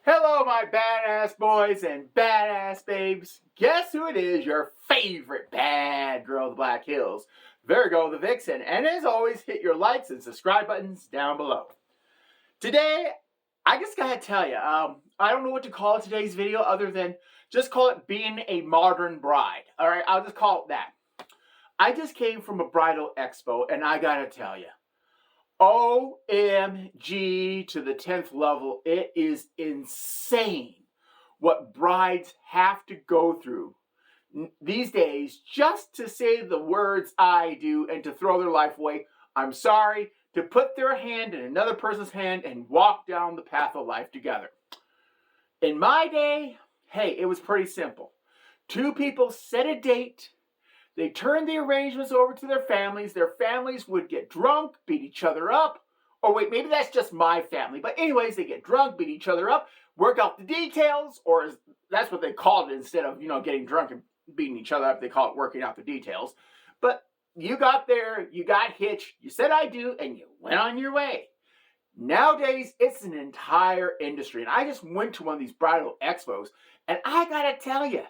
Hello, my badass boys and badass babes. Guess who it is? Your favorite bad girl of the Black Hills, Virgo the Vixen. And as always, hit your likes and subscribe buttons down below. Today, I just gotta tell you, I don't know what to call today's video other than just call it being a modern bride. All right, I'll just call it that. I just came from a bridal expo, and I gotta tell you, OMG to the 10th level. It is insane what brides have to go through these days just to say the words I do and to throw their life away. I'm sorry, to put their hand in another person's hand and walk down the path of life together. In my day, hey, it was pretty simple. Two people set a date. They turned the arrangements over to their families. Their families would get drunk, beat each other up. Or wait, maybe that's just my family. But anyways, they get drunk, beat each other up, work out the details, or that's what they called it instead of, getting drunk and beating each other up. They call it working out the details. But you got there, you got hitched, you said I do, and you went on your way. Nowadays, it's an entire industry. And I just went to one of these bridal expos, and I gotta tell you,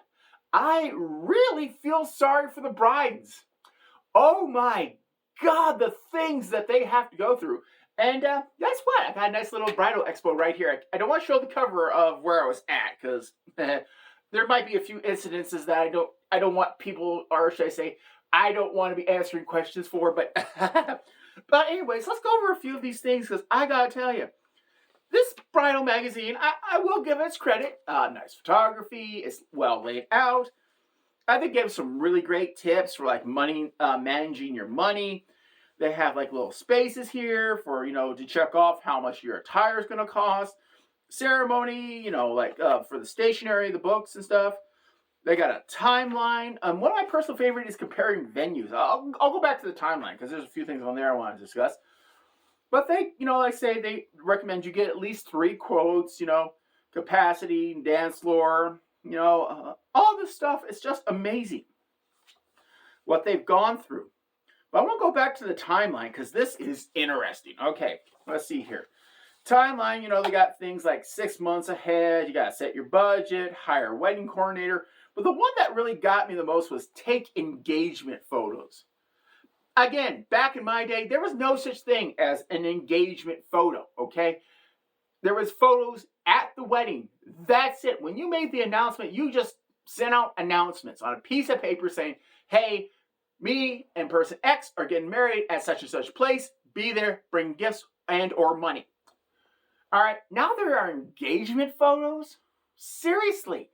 I really feel sorry for the brides. Oh my God, the things that they have to go through. And guess what? I got a nice little bridal expo right here. I don't want to show the cover of where I was at because there might be a few incidences that I don't want people, or should I say, I don't want to be answering questions for. But but anyways, let's go over a few of these things because I gotta tell you, this bridal magazine, I will give it its credit. Nice photography. It's well laid out. I think they give some really great tips for like money, managing your money. They have like little spaces here for, to check off how much your attire is going to cost. Ceremony, for the stationery, the books and stuff. They got a timeline. One of my personal favorites is comparing venues. I'll go back to the timeline because there's a few things on there I want to discuss. But they, like I say, they recommend you get at least 3 quotes, capacity, dance floor, all this stuff. It's just amazing what they've gone through. But I want to go back to the timeline because this is interesting. Okay, let's see here. Timeline, they got things like 6 months ahead. You got to set your budget, hire a wedding coordinator. But the one that really got me the most was take engagement photos. Again, back in my day, there was no such thing as an engagement photo, okay? There was photos at the wedding. That's it. When you made the announcement, you just sent out announcements on a piece of paper saying, hey, me and person X are getting married at such and such place. Be there, bring gifts and or money. All right, now there are engagement photos? Seriously.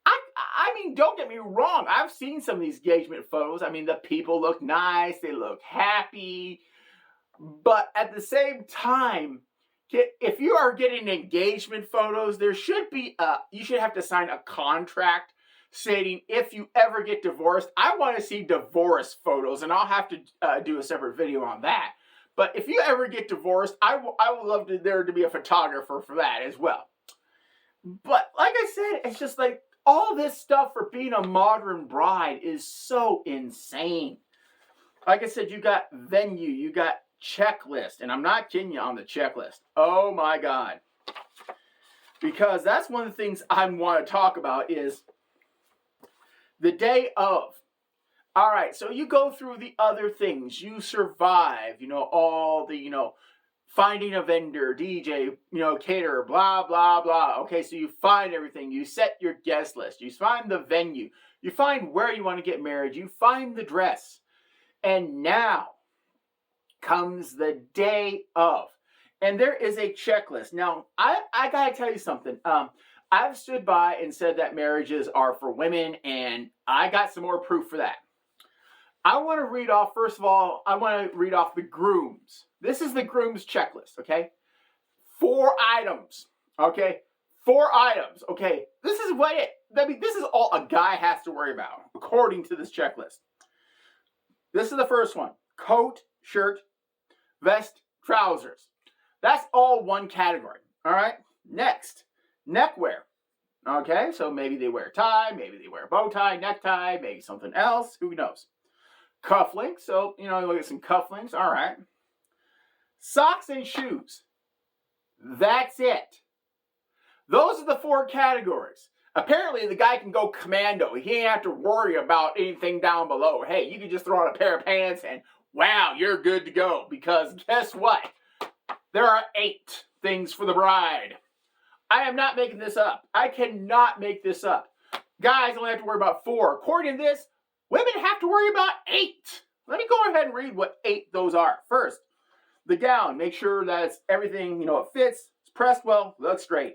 I mean, don't get me wrong. I've seen some of these engagement photos. I mean, the people look nice. They look happy. But at the same time, if you are getting engagement photos, there should be you should have to sign a contract stating if you ever get divorced. I want to see divorce photos, and I'll have to do a separate video on that. But if you ever get divorced, I would love there to be a photographer for that as well. But like I said, it's just like all this stuff for being a modern bride is so insane. Like I said, you got venue, you got checklist, and I'm not kidding you on the checklist. Oh my God. Because that's one of the things I want to talk about is the day of. All right, so you go through the other things. You survive, all the, finding a vendor, DJ, caterer, blah, blah, blah. Okay, so you find everything. You set your guest list. You find the venue. You find where you want to get married. You find the dress. And now comes the day of. And there is a checklist. Now, I got to tell you something. I've stood by and said that marriages are for women, and I got some more proof for that. I want to read off, first of all, the grooms. This is the groom's checklist, okay? 4 items, okay? 4 items, okay? This is this is all a guy has to worry about, according to this checklist. This is the first one. Coat, shirt, vest, trousers. That's all one category, all right? Next, neckwear. Okay, so maybe they wear a tie, maybe they wear a bow tie, necktie, maybe something else, who knows? Cufflinks, so, look at some cufflinks, all right. Socks and shoes. That's it. Those are the 4 categories. Apparently, the guy can go commando. He ain't have to worry about anything down below. Hey, you can just throw on a pair of pants and wow, you're good to go. Because guess what? There are 8 things for the bride. I am not making this up. I cannot make this up. Guys only have to worry about 4. According to this, women have to worry about 8. Let me go ahead and read what 8 those are. First, the gown. Make sure that it's everything, it fits, it's pressed well, looks great.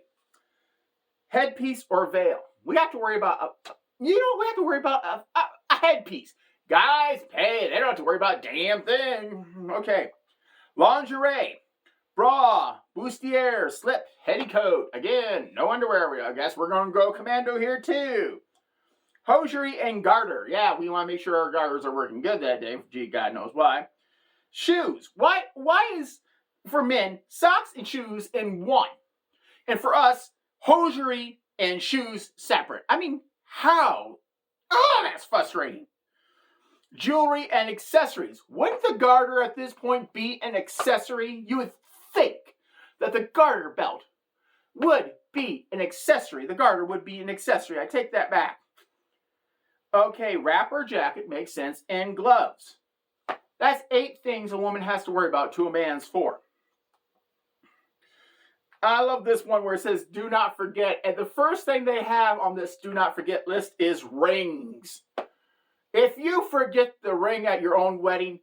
Headpiece or veil. We have to worry about, we have to worry about a headpiece. Guys, hey, they don't have to worry about a damn thing. Okay. Lingerie. Bra, bustier, slip, petticoat. Again, no underwear. I guess we're going to go commando here too. Hosiery and garter. Yeah, we want to make sure our garters are working good that day. Gee, God knows why. Shoes. Why is, for men, socks and shoes in one? And for us, hosiery and shoes separate. I mean, how? Oh, that's frustrating. Jewelry and accessories. Wouldn't the garter at this point be an accessory? You would think that the garter belt would be an accessory. The garter would be an accessory. I take that back. Okay, wrap or jacket makes sense, and gloves. That's 8 things a woman has to worry about to a man's 4. I love this one where it says, do not forget. And the first thing they have on this do not forget list is rings. If you forget the ring at your own wedding,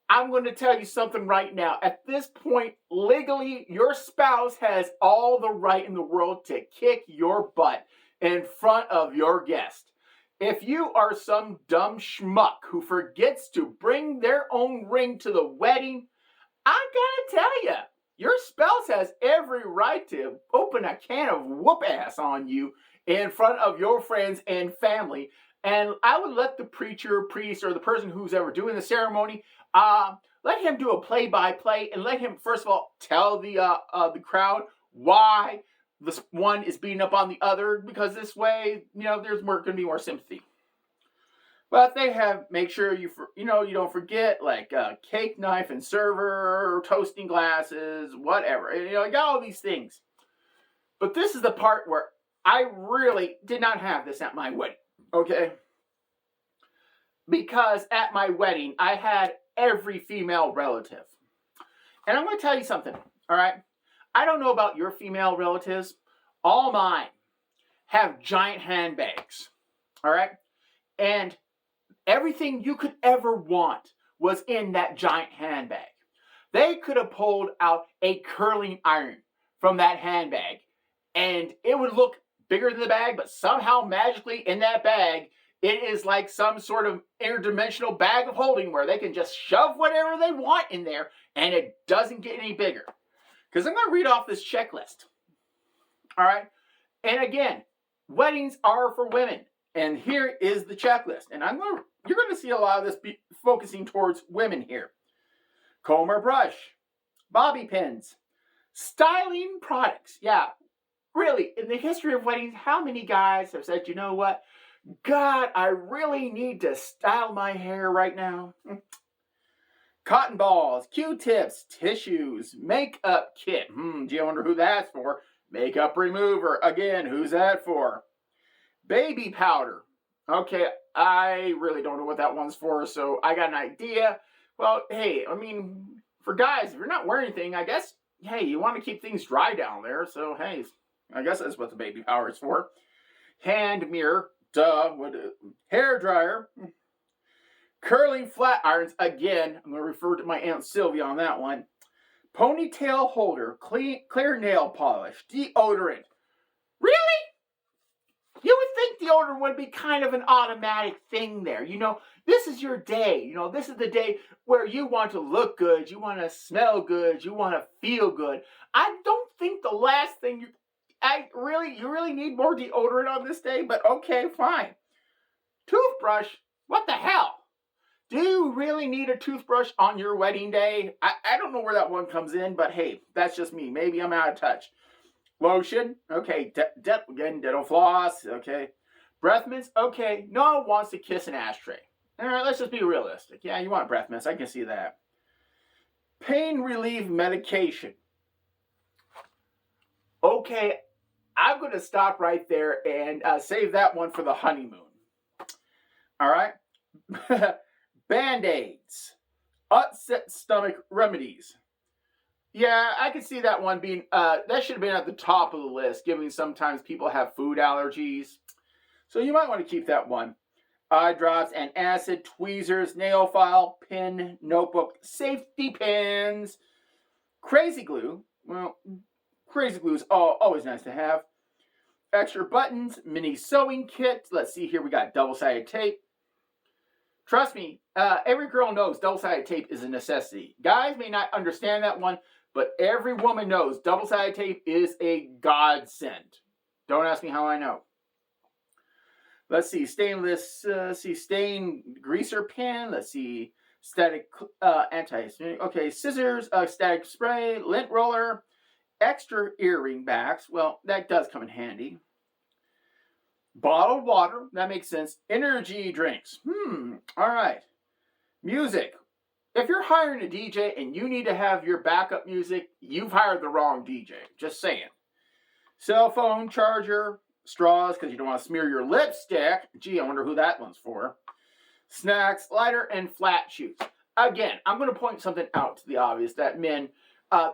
I'm going to tell you something right now. At this point, legally, your spouse has all the right in the world to kick your butt in front of your guest. If you are some dumb schmuck who forgets to bring their own ring to the wedding, I gotta tell you, your spouse has every right to open a can of whoop ass on you in front of your friends and family. And I would let the preacher, priest, or the person who's ever doing the ceremony, let him do a play-by-play and let him, first of all, tell the crowd why this one is beating up on the other, because this way, there's going to be more sympathy. But they make sure you don't forget, like cake knife and server, toasting glasses, whatever. You got all these things. But this is the part where I really did not have this at my wedding, okay? Because at my wedding, I had every female relative. And I'm going to tell you something, all right? I don't know about your female relatives. All mine have giant handbags, all right? And everything you could ever want was in that giant handbag. They could have pulled out a curling iron from that handbag, and it would look bigger than the bag, but somehow magically in that bag, it is like some sort of interdimensional bag of holding where they can just shove whatever they want in there, and it doesn't get any bigger. Because I'm going to read off this checklist. All right? And again, weddings are for women. And here is the checklist. And you're going to see a lot of this focusing towards women here. Comb or brush. Bobby pins. Styling products. Yeah, really, in the history of weddings, how many guys have said, you know what? God, I really need to style my hair right now. Cotton balls, Q-tips, tissues, makeup kit. Do you wonder who that's for? Makeup remover. Again, who's that for? Baby powder. Okay, I really don't know what that one's for, so I got an idea. Well, hey, I mean, for guys, if you're not wearing anything, I guess, hey, you want to keep things dry down there, so hey, I guess that's what the baby powder is for. Hand mirror. Duh. Hair dryer. Curling flat irons. Again, I'm going to refer to my Aunt Sylvia on that one. Ponytail holder. Clear nail polish. Deodorant. Really? You would think deodorant would be kind of an automatic thing there. This is your day. This is the day where you want to look good. You want to smell good. You want to feel good. I don't think the last thing you really need more deodorant on this day, but okay, fine. Toothbrush? What the hell? Do you really need a toothbrush on your wedding day? I don't know where that one comes in, but hey, that's just me. Maybe I'm out of touch. Lotion? Okay. Again, dental floss? Okay. Breath mints? Okay. No one wants to kiss an ashtray. All right, let's just be realistic. Yeah, you want breath mints. I can see that. Pain relief medication. Okay, going to stop right there and save that one for the honeymoon. All right? Band-Aids. Upset stomach remedies. Yeah, I could see that one being, that should have been at the top of the list, given sometimes people have food allergies. So you might want to keep that one. Eye drops, antacid, tweezers, nail file, pen, notebook, safety pins, crazy glue. Well, crazy glue is always nice to have. Extra buttons, mini sewing kit. Let's see here, we got double-sided tape. Trust me, every girl knows double-sided tape is a necessity. Guys may not understand that one, but every woman knows double-sided tape is a godsend. Don't ask me how I know. Let's see, stainless, stain greaser pen. Let's see, static okay, scissors, static spray, lint roller, extra earring backs. Well, that does come in handy. Bottled water, that makes sense. Energy drinks. All right. Music. If you're hiring a DJ and you need to have your backup music, you've hired the wrong DJ. Just saying. Cell phone charger, straws because you don't want to smear your lipstick. Gee, I wonder who that one's for. Snacks, lighter, and flat shoes. Again, I'm going to point something out to the obvious that men,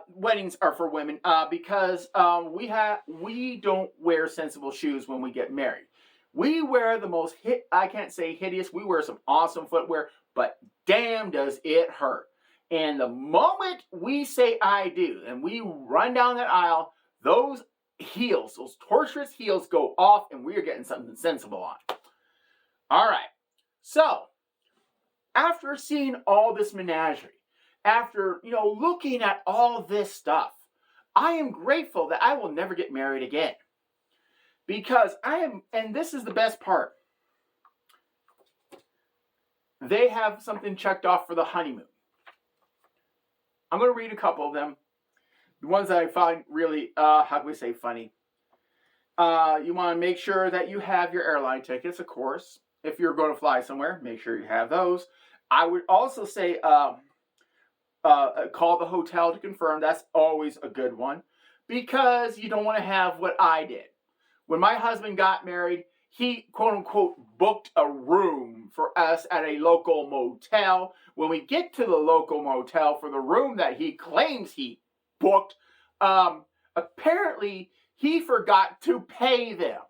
weddings are for women because we don't wear sensible shoes when we get married. We wear the most I can't say hideous. We wear some awesome footwear, but damn does it hurt. And the moment we say I do and we run down that aisle, those heels, those torturous heels go off and we're getting something sensible on. All right. So, after seeing all this menagerie, after, looking at all this stuff, I am grateful that I will never get married again. Because and this is the best part, they have something checked off for the honeymoon. I'm going to read a couple of them. The ones that I find really, how can we say, funny. You want to make sure that you have your airline tickets, of course. If you're going to fly somewhere, make sure you have those. I would also say call the hotel to confirm. That's always a good one. Because you don't want to have what I did. When my husband got married, he, quote unquote, booked a room for us at a local motel. When we get to the local motel for the room that he claims he booked, apparently he forgot to pay them.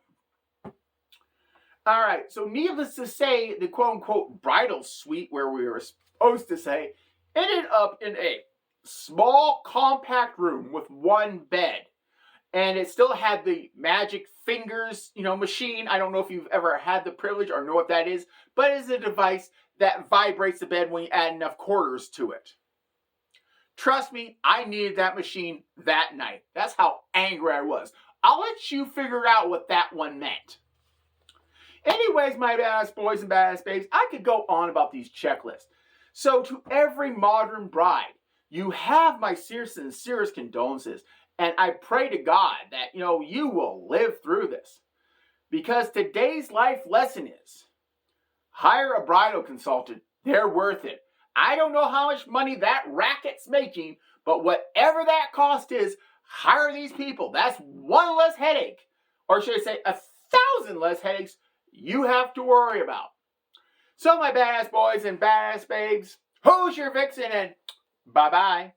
All right, so needless to say, the quote unquote bridal suite where we were supposed to say ended up in a small compact room with one bed. And it still had the magic fingers, machine. I don't know if you've ever had the privilege or know what that is, but it's a device that vibrates the bed when you add enough quarters to it. Trust me, I needed that machine that night. That's how angry I was. I'll let you figure out what that one meant. Anyways, my badass boys and badass babes, I could go on about these checklists. So to every modern bride, you have my sincerest condolences. And I pray to God that, you will live through this. Because today's life lesson is, hire a bridal consultant. They're worth it. I don't know how much money that racket's making, but whatever that cost is, hire these people. That's one less headache. Or should I say 1,000 less headaches you have to worry about. So my badass boys and badass babes, who's your vixen and bye-bye.